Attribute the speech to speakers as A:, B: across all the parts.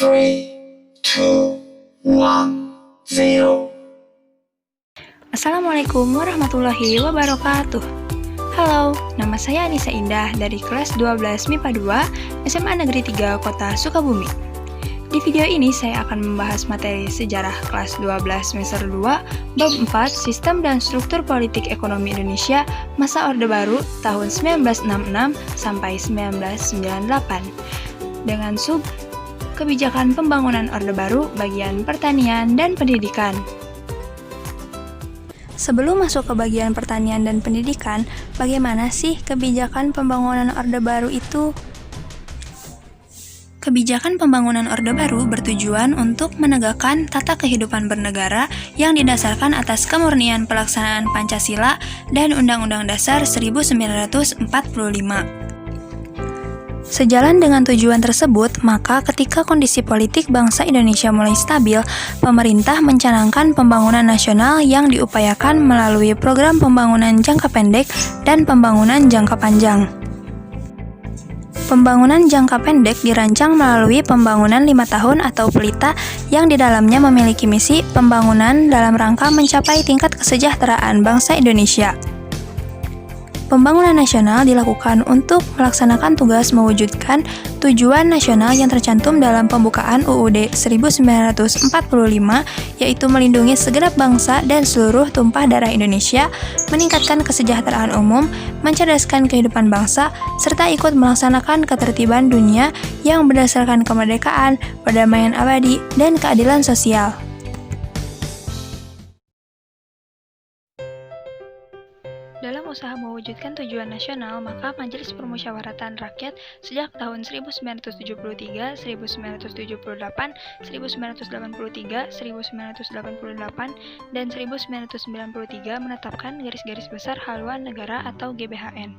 A: 3, 2, 1, 0.
B: Assalamualaikum warahmatullahi wabarakatuh. Halo, nama saya Anissa Indah dari kelas 12 MIPA 2 SMA Negeri 3 Kota Sukabumi. Di video ini saya akan membahas materi sejarah kelas 12 semester 2 bab 4 Sistem dan Struktur Politik Ekonomi Indonesia masa Orde Baru tahun 1966 sampai 1998 dengan sub Kebijakan Pembangunan Orde Baru bagian Pertanian dan Pendidikan. Sebelum masuk ke bagian pertanian dan pendidikan, bagaimana sih kebijakan pembangunan Orde Baru itu? Kebijakan pembangunan Orde Baru bertujuan untuk menegakkan tata kehidupan bernegara yang didasarkan atas kemurnian pelaksanaan Pancasila dan Undang-Undang Dasar 1945. Sejalan dengan tujuan tersebut, maka ketika kondisi politik bangsa Indonesia mulai stabil, pemerintah mencanangkan pembangunan nasional yang diupayakan melalui program pembangunan jangka pendek dan pembangunan jangka panjang. Pembangunan jangka pendek dirancang melalui pembangunan 5 tahun atau PELITA yang di dalamnya memiliki misi pembangunan dalam rangka mencapai tingkat kesejahteraan bangsa Indonesia. Pembangunan nasional dilakukan untuk melaksanakan tugas mewujudkan tujuan nasional yang tercantum dalam pembukaan UUD 1945, yaitu melindungi segenap bangsa dan seluruh tumpah darah Indonesia, meningkatkan kesejahteraan umum, mencerdaskan kehidupan bangsa, serta ikut melaksanakan ketertiban dunia yang berdasarkan kemerdekaan, perdamaian abadi, dan keadilan sosial. Dalam usaha mewujudkan tujuan nasional, maka Majelis Permusyawaratan Rakyat sejak tahun 1973, 1978, 1983, 1988, dan 1993 menetapkan garis-garis besar haluan negara atau GBHN.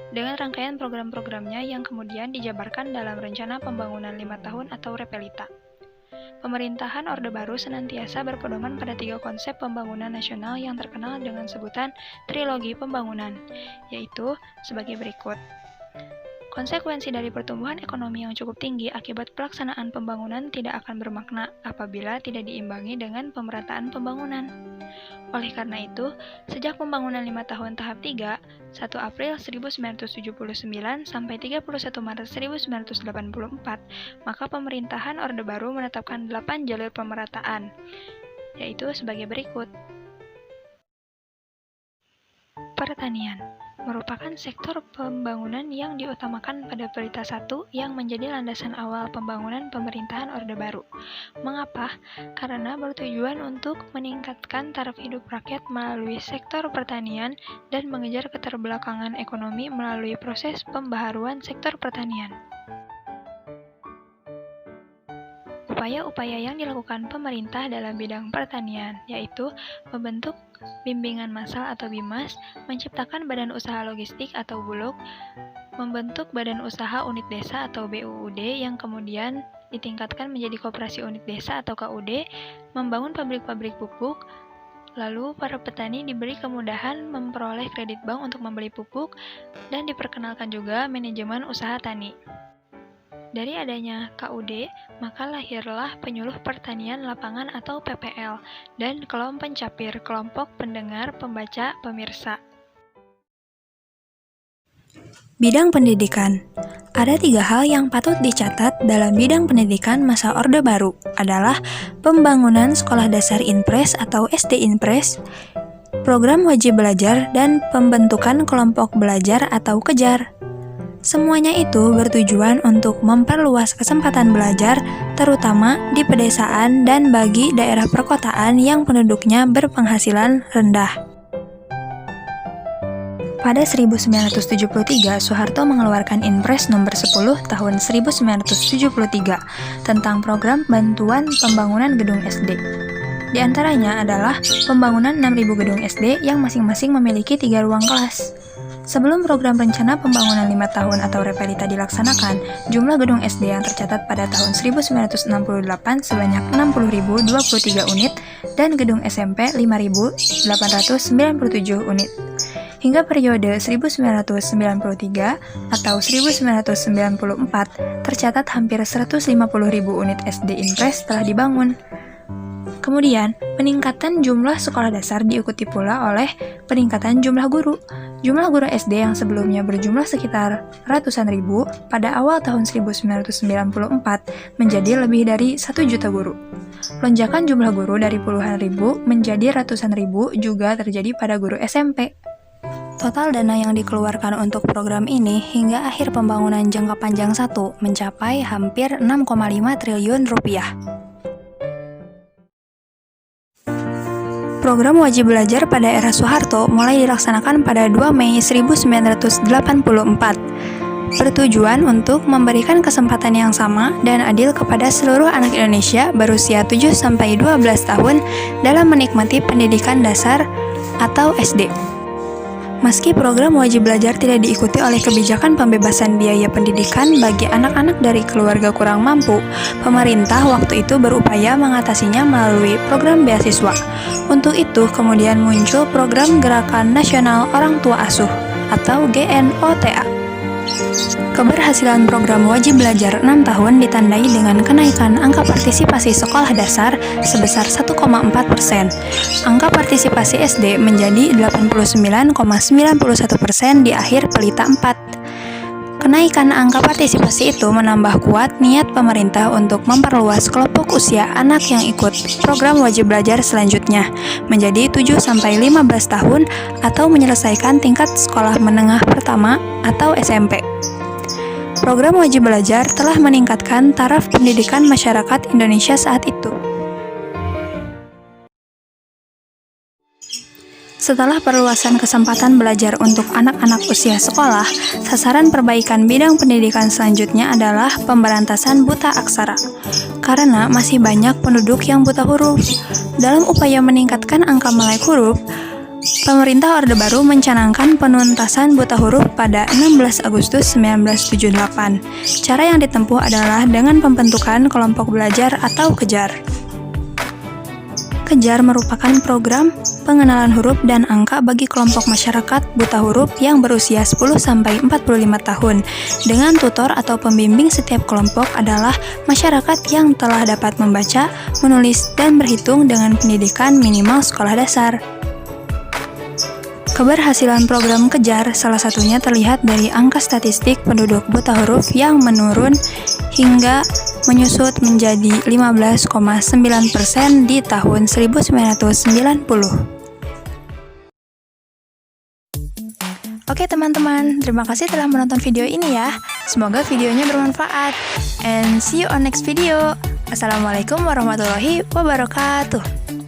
B: Dengan rangkaian program-programnya yang kemudian dijabarkan dalam Rencana Pembangunan 5 Tahun atau REPELITA. Pemerintahan Orde Baru senantiasa berpedoman pada 3 konsep pembangunan nasional yang terkenal dengan sebutan trilogi pembangunan, yaitu sebagai berikut. Konsekuensi dari pertumbuhan ekonomi yang cukup tinggi akibat pelaksanaan pembangunan tidak akan bermakna apabila tidak diimbangi dengan pemerataan pembangunan. Oleh karena itu, sejak pembangunan 5 tahun tahap 3, 1 April 1979 sampai 31 Maret 1984, maka pemerintahan Orde Baru menetapkan 8 jalur pemerataan, yaitu sebagai berikut. Pertanian merupakan sektor pembangunan yang diutamakan pada Pelita 1 yang menjadi landasan awal pembangunan pemerintahan Orde Baru. Mengapa? Karena bertujuan untuk meningkatkan taraf hidup rakyat melalui sektor pertanian dan mengejar keterbelakangan ekonomi melalui proses pembaharuan sektor pertanian. Upaya-upaya yang dilakukan pemerintah dalam bidang pertanian, yaitu membentuk bimbingan massal atau BIMAS, menciptakan badan usaha logistik atau bulog, membentuk badan usaha unit desa atau BUUD yang kemudian ditingkatkan menjadi koperasi unit desa atau KUD, membangun pabrik-pabrik pupuk, lalu para petani diberi kemudahan memperoleh kredit bank untuk membeli pupuk, dan diperkenalkan juga manajemen usaha tani. Dari adanya KUD, maka lahirlah Penyuluh Pertanian Lapangan atau PPL, dan kelompok pencapir, kelompok pendengar, pembaca, pemirsa. Bidang pendidikan. Ada 3 hal yang patut dicatat dalam bidang pendidikan masa Orde Baru adalah pembangunan sekolah dasar Inpres atau SD Inpres, program wajib belajar, dan pembentukan kelompok belajar atau kejar. Semuanya itu bertujuan untuk memperluas kesempatan belajar, terutama di pedesaan dan bagi daerah perkotaan yang penduduknya berpenghasilan rendah. Pada 1973, Soeharto mengeluarkan Inpres nomor 10 tahun 1973 tentang program bantuan pembangunan gedung SD. Di antaranya adalah pembangunan 6.000 gedung SD yang masing-masing memiliki 3 ruang kelas. Sebelum program rencana pembangunan 5 tahun atau REPELITA dilaksanakan, jumlah gedung SD yang tercatat pada tahun 1968 sebanyak 60.023 unit dan gedung SMP 5.897 unit. Hingga periode 1993 atau 1994, tercatat hampir 150.000 unit SD Impres telah dibangun. Kemudian, peningkatan jumlah sekolah dasar diikuti pula oleh peningkatan jumlah guru. Jumlah guru SD yang sebelumnya berjumlah sekitar ratusan ribu pada awal tahun 1994 menjadi lebih dari 1 juta guru. Lonjakan jumlah guru dari puluhan ribu menjadi ratusan ribu juga terjadi pada guru SMP. Total dana yang dikeluarkan untuk program ini hingga akhir pembangunan jangka panjang 1 mencapai hampir 6,5 triliun rupiah. Program wajib belajar pada era Soeharto mulai dilaksanakan pada 2 Mei 1984, bertujuan untuk memberikan kesempatan yang sama dan adil kepada seluruh anak Indonesia berusia 7-12 tahun dalam menikmati pendidikan dasar atau SD. Meski program wajib belajar tidak diikuti oleh kebijakan pembebasan biaya pendidikan bagi anak-anak dari keluarga kurang mampu, pemerintah waktu itu berupaya mengatasinya melalui program beasiswa. Untuk itu, kemudian muncul program Gerakan Nasional Orang Tua Asuh atau GNOTA. Keberhasilan program wajib belajar 6 tahun ditandai dengan kenaikan angka partisipasi sekolah dasar sebesar 1,4%. Angka partisipasi SD menjadi 89,91% di akhir pelita 4. Kenaikan angka partisipasi itu menambah kuat niat pemerintah untuk memperluas kelompok usia anak yang ikut program wajib belajar selanjutnya menjadi 7-15 tahun atau menyelesaikan tingkat sekolah menengah pertama atau SMP. Program wajib belajar telah meningkatkan taraf pendidikan masyarakat Indonesia saat itu. Setelah perluasan kesempatan belajar untuk anak-anak usia sekolah, sasaran perbaikan bidang pendidikan selanjutnya adalah pemberantasan buta aksara. Karena masih banyak penduduk yang buta huruf. Dalam upaya meningkatkan angka melek huruf, pemerintah Orde Baru mencanangkan penuntasan buta huruf pada 16 Agustus 1978. Cara yang ditempuh adalah dengan pembentukan kelompok belajar atau kejar. Kejar merupakan program pengenalan huruf dan angka bagi kelompok masyarakat buta huruf yang berusia 10-45 tahun. Dengan tutor atau pembimbing, setiap kelompok adalah masyarakat yang telah dapat membaca, menulis, dan berhitung dengan pendidikan minimal sekolah dasar. Keberhasilan program Kejar salah satunya terlihat dari angka statistik penduduk buta huruf yang menurun hingga menyusut menjadi 15,9% di tahun 1990. Oke teman-teman, terima kasih telah menonton video ini ya. Semoga videonya bermanfaat. And see you on next video. Assalamualaikum warahmatullahi wabarakatuh.